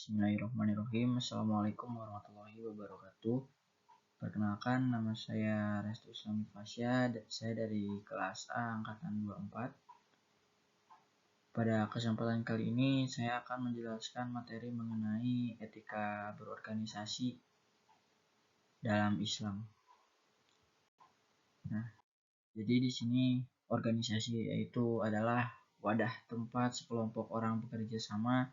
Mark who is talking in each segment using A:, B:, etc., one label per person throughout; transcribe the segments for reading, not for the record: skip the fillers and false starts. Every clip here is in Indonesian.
A: Bismillahirrahmanirrahim. Assalamualaikum warahmatullahi wabarakatuh. Perkenalkan, nama saya Restu Islami Fasya. Saya dari kelas A angkatan 24. Pada kesempatan kali ini saya akan menjelaskan materi mengenai etika berorganisasi dalam Islam. Jadi di sini organisasi yaitu adalah wadah tempat sekelompok orang bekerja sama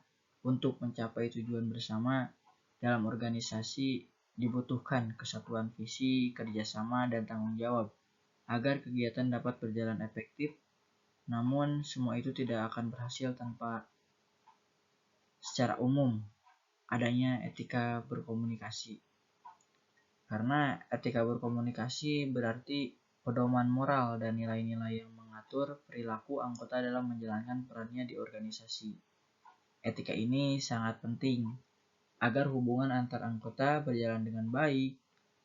A: untuk mencapai tujuan bersama. Dalam organisasi dibutuhkan kesatuan visi, kerjasama, dan tanggung jawab agar kegiatan dapat berjalan efektif. Namun semua itu tidak akan berhasil tanpa secara umum adanya etika berkomunikasi. Karena etika berkomunikasi berarti pedoman moral dan nilai-nilai yang mengatur perilaku anggota dalam menjalankan perannya di organisasi. Etika ini sangat penting agar hubungan antar anggota berjalan dengan baik,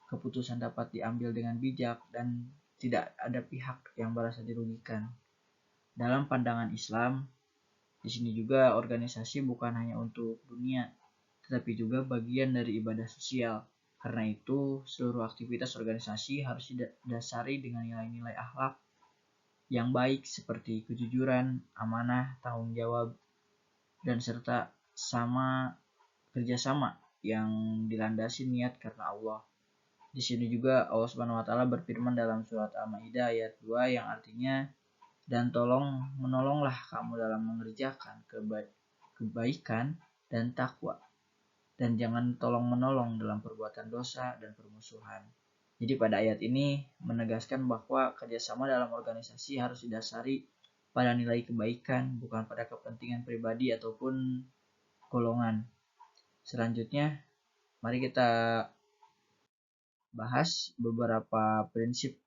A: keputusan dapat diambil dengan bijak, dan tidak ada pihak yang merasa dirugikan. Dalam pandangan Islam, di sini juga organisasi bukan hanya untuk dunia, tetapi juga bagian dari ibadah sosial. Karena itu, seluruh aktivitas organisasi harus didasari dengan nilai-nilai akhlak yang baik seperti kejujuran, amanah, tanggung jawab, dan serta kerjasama yang dilandasi niat karena Allah. Di sini juga Allah Subhanahu wa taala berfirman dalam surat Al-Maidah ayat 2 yang artinya, dan menolonglah kamu dalam mengerjakan kebaikan dan takwa, dan jangan tolong menolong dalam perbuatan dosa dan permusuhan. Jadi pada ayat ini menegaskan bahwa kerjasama dalam organisasi harus didasari pada nilai kebaikan, bukan pada kepentingan pribadi ataupun golongan. Selanjutnya, mari kita bahas beberapa prinsip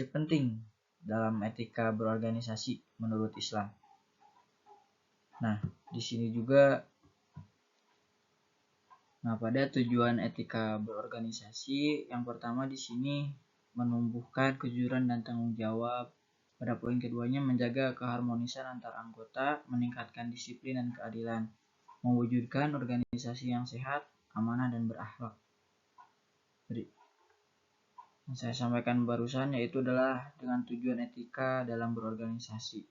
A: penting dalam etika berorganisasi menurut Islam. Nah, di sini juga pada tujuan etika berorganisasi, yang pertama di sini menumbuhkan kejujuran dan tanggung jawab. Pada poin keduanya menjaga keharmonisan antar anggota, meningkatkan disiplin dan keadilan, mewujudkan organisasi yang sehat, amanah, dan berakhlak. Yang saya sampaikan barusan yaitu adalah dengan tujuan etika dalam berorganisasi.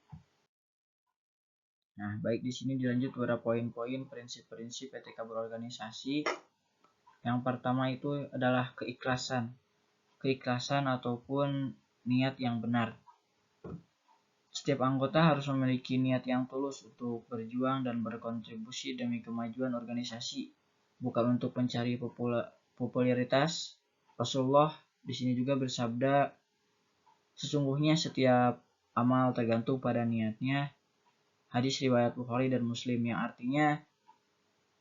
A: Nah, baik, di sini dilanjut pada poin-poin prinsip-prinsip etika berorganisasi. Yang pertama itu adalah keikhlasan. Keikhlasan ataupun niat yang benar. Setiap anggota harus memiliki niat yang tulus untuk berjuang dan berkontribusi demi kemajuan organisasi, bukan untuk mencari popularitas. Rasulullah di sini juga bersabda, sesungguhnya setiap amal tergantung pada niatnya. Hadis riwayat Bukhari dan Muslim, yang artinya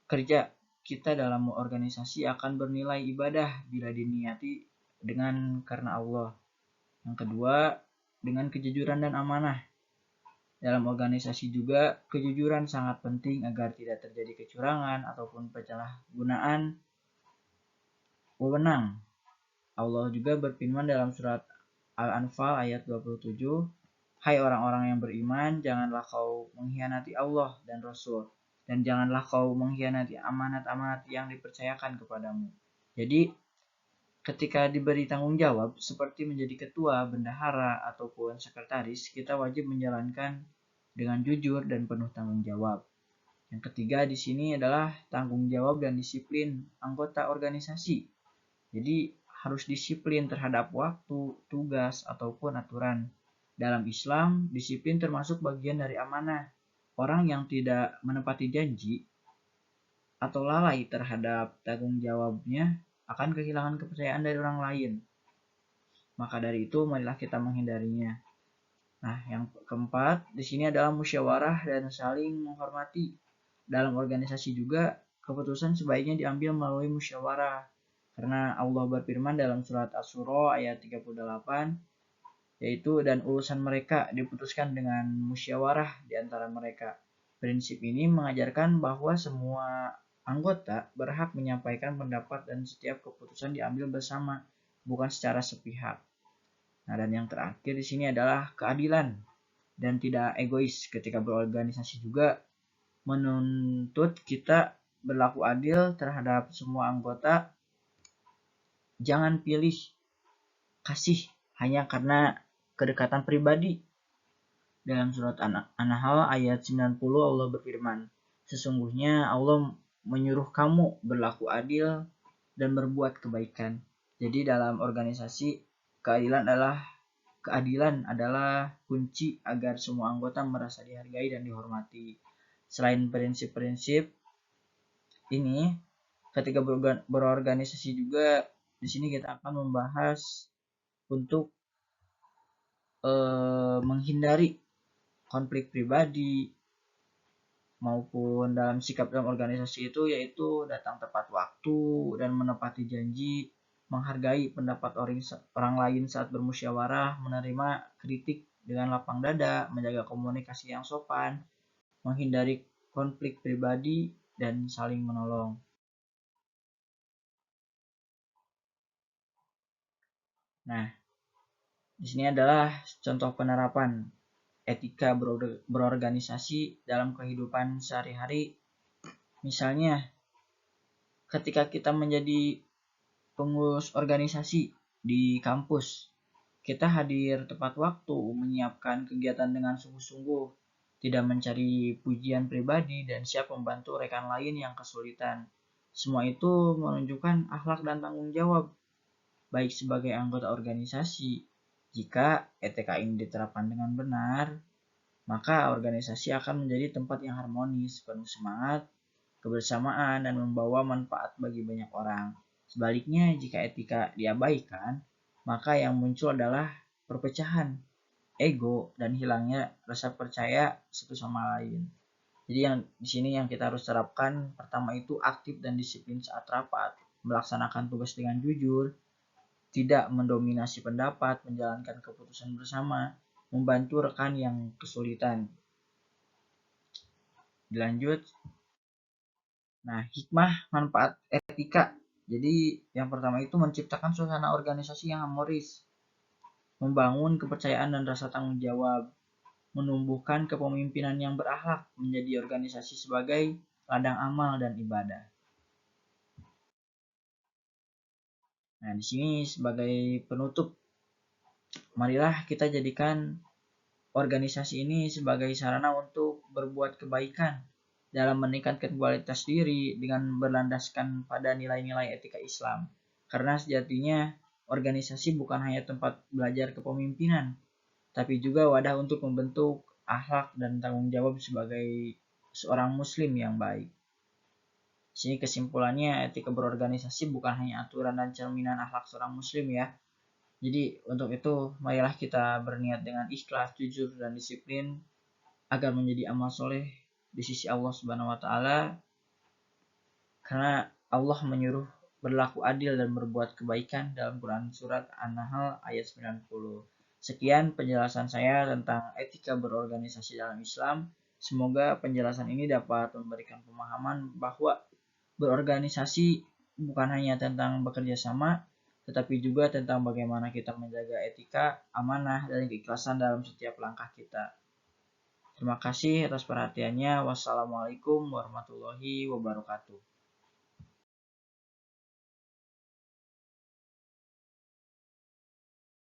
A: kerja kita dalam organisasi akan bernilai ibadah bila diniati dengan karena Allah. Yang kedua, dengan kejujuran dan amanah. Dalam organisasi juga kejujuran sangat penting agar tidak terjadi kecurangan ataupun penyalahgunaan wewenang. Allah juga berfirman dalam surat Al-Anfal ayat 27, hai orang-orang yang beriman, janganlah kau mengkhianati Allah dan Rasul, dan janganlah kau mengkhianati amanat-amanat yang dipercayakan kepadamu. Jadi ketika diberi tanggung jawab seperti menjadi ketua, bendahara, ataupun sekretaris, kita wajib menjalankan dengan jujur dan penuh tanggung jawab. Yang ketiga di sini adalah tanggung jawab dan disiplin anggota organisasi. Jadi harus disiplin terhadap waktu, tugas, ataupun aturan. Dalam Islam, disiplin termasuk bagian dari amanah. Orang yang tidak menepati janji atau lalai terhadap tanggung jawabnya akan kehilangan kepercayaan dari orang lain. Maka dari itu, marilah kita menghindarinya. Nah, yang keempat di sini adalah musyawarah dan saling menghormati. Dalam organisasi juga, keputusan sebaiknya diambil melalui musyawarah. Karena Allah berfirman dalam surat Asy-Syura ayat 38, yaitu dan urusan mereka diputuskan dengan musyawarah di antara mereka. Prinsip ini mengajarkan bahwa semua anggota berhak menyampaikan pendapat dan setiap keputusan diambil bersama, bukan secara sepihak. Nah, dan yang terakhir di sini adalah keadilan dan tidak egois. Ketika berorganisasi juga menuntut kita berlaku adil terhadap semua anggota. Jangan pilih kasih hanya karena kedekatan pribadi. Dalam surat An-Nahl ayat 90 Allah berfirman, sesungguhnya Allah menyuruh kamu berlaku adil dan berbuat kebaikan. Jadi dalam organisasi, keadilan adalah kunci agar semua anggota merasa dihargai dan dihormati. Selain prinsip-prinsip ini, ketika berorganisasi juga di sini kita akan membahas untuk menghindari konflik pribadi maupun dalam sikap dalam organisasi itu, yaitu datang tepat waktu dan menepati janji, menghargai pendapat orang lain saat bermusyawarah, menerima kritik dengan lapang dada, menjaga komunikasi yang sopan, menghindari konflik pribadi, dan saling menolong. Nah, di sini adalah contoh penerapan etika berorganisasi dalam kehidupan sehari-hari. Misalnya, ketika kita menjadi pengurus organisasi di kampus, kita hadir tepat waktu, menyiapkan kegiatan dengan sungguh-sungguh, tidak mencari pujian pribadi, dan siap membantu rekan lain yang kesulitan. Semua itu menunjukkan akhlak dan tanggung jawab, baik sebagai anggota organisasi. Jika etika ini diterapkan dengan benar, maka organisasi akan menjadi tempat yang harmonis, penuh semangat, kebersamaan, dan membawa manfaat bagi banyak orang. Sebaliknya, jika etika diabaikan, maka yang muncul adalah perpecahan, ego, dan hilangnya rasa percaya satu sama lain. Jadi yang di sini yang kita harus terapkan, pertama itu aktif dan disiplin saat rapat, melaksanakan tugas dengan jujur, tidak mendominasi pendapat, menjalankan keputusan bersama, membantu rekan yang kesulitan. Dilanjut. Nah, hikmah manfaat etika. Jadi yang pertama itu menciptakan suasana organisasi yang harmonis, membangun kepercayaan dan rasa tanggung jawab, menumbuhkan kepemimpinan yang berakhlak, menjadi organisasi sebagai ladang amal dan ibadah. Nah, di sini sebagai penutup, marilah kita jadikan organisasi ini sebagai sarana untuk berbuat kebaikan dalam meningkatkan kualitas diri dengan berlandaskan pada nilai-nilai etika Islam. Karena sejatinya organisasi bukan hanya tempat belajar kepemimpinan, tapi juga wadah untuk membentuk akhlak dan tanggung jawab sebagai seorang muslim yang baik. Sini kesimpulannya, etika berorganisasi bukan hanya aturan dan cerminan akhlak seorang muslim ya. Jadi untuk itu marilah kita berniat dengan ikhlas, jujur, dan disiplin agar menjadi amal soleh di sisi Allah Subhanahu wa taala, karena Allah menyuruh berlaku adil dan berbuat kebaikan dalam Quran surat An-Nahl ayat 90. Sekian penjelasan saya tentang etika berorganisasi dalam Islam. Semoga penjelasan ini dapat memberikan pemahaman bahwa berorganisasi bukan hanya tentang bekerja sama, tetapi juga tentang bagaimana kita menjaga etika, amanah, dan keikhlasan dalam setiap langkah kita. Terima kasih atas perhatiannya. Wassalamualaikum warahmatullahi wabarakatuh.